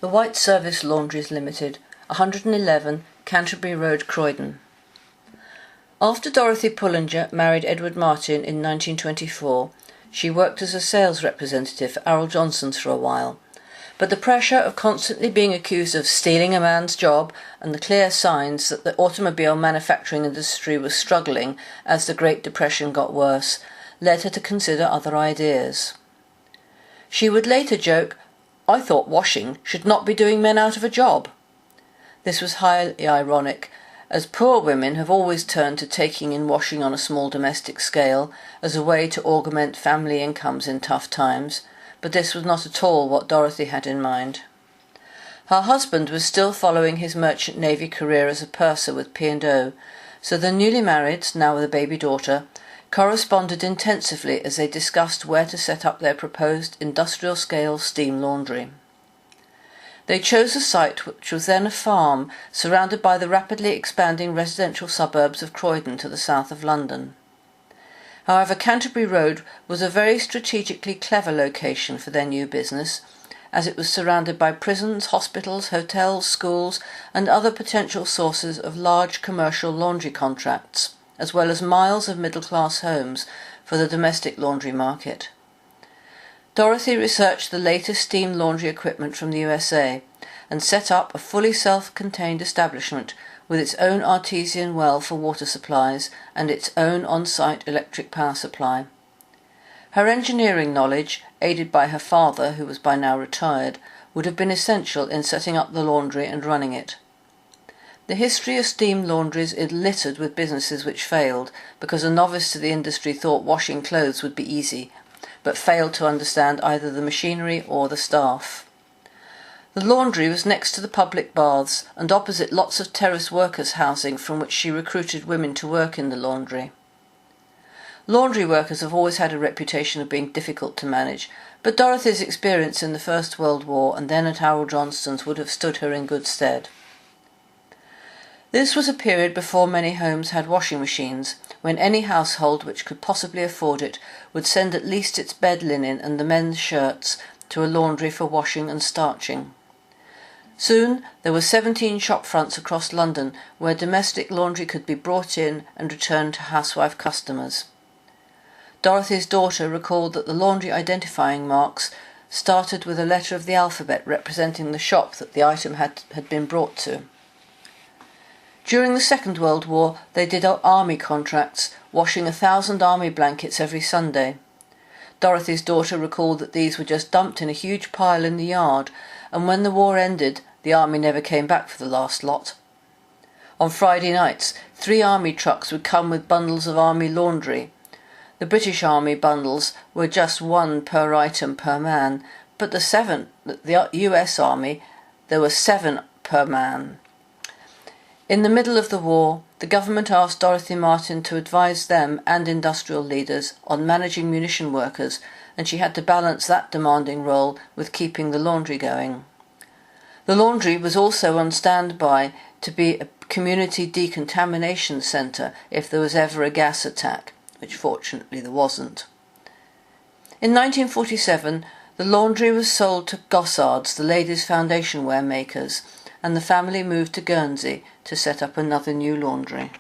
The White Service Laundries Limited, 111 Canterbury Road, Croydon. After Dorothy Pullinger married Edward Martin in 1924, she worked as a sales representative for Arrol Johnson's for a while, but the pressure of constantly being accused of stealing a man's job and the clear signs that the automobile manufacturing industry was struggling as the Great Depression got worse led her to consider other ideas. She would later joke, "I thought washing should not be doing men out of a job." This was highly ironic, as poor women have always turned to taking in washing on a small domestic scale as a way to augment family incomes in tough times, but this was not at all what Dorothy had in mind. Her husband was still following his merchant navy career as a purser with P&O, so the newly married, now with a baby daughter, corresponded intensively as they discussed where to set up their proposed industrial-scale steam laundry. They chose a site which was then a farm surrounded by the rapidly expanding residential suburbs of Croydon to the south of London. However, Canterbury Road was a very strategically clever location for their new business, as it was surrounded by prisons, hospitals, hotels, schools, and other potential sources of large commercial laundry contracts, as well as miles of middle-class homes for the domestic laundry market. Dorothy researched the latest steam laundry equipment from the USA and set up a fully self-contained establishment with its own artesian well for water supplies and its own on-site electric power supply. Her engineering knowledge, aided by her father, who was by now retired, would have been essential in setting up the laundry and running it. The history of steam laundries is littered with businesses which failed because a novice to the industry thought washing clothes would be easy, but failed to understand either the machinery or the staff. The laundry was next to the public baths and opposite lots of terrace workers' housing from which she recruited women to work in the laundry. Laundry workers have always had a reputation of being difficult to manage, but Dorothy's experience in the First World War and then at Arrol Johnson's would have stood her in good stead. This was a period before many homes had washing machines, when any household which could possibly afford it would send at least its bed linen and the men's shirts to a laundry for washing and starching. Soon there were 17 shop fronts across London where domestic laundry could be brought in and returned to housewife customers. Dorothy's daughter recalled that the laundry identifying marks started with a letter of the alphabet representing the shop that the item had been brought to. During the Second World War, they did army contracts, washing 1,000 army blankets every Sunday. Dorothy's daughter recalled that these were just dumped in a huge pile in the yard, and when the war ended, the army never came back for the last lot. On Friday nights, 3 army trucks would come with bundles of army laundry. The British Army bundles were just 1 per item per man, but the US Army, there were 7 per man. In the middle of the war, the government asked Dorothy Martin to advise them and industrial leaders on managing munition workers, and she had to balance that demanding role with keeping the laundry going. The laundry was also on standby to be a community decontamination centre if there was ever a gas attack, which fortunately there wasn't. In 1947, the laundry was sold to Gossards, the ladies' foundation wear makers, and the family moved to Guernsey to set up another new laundry.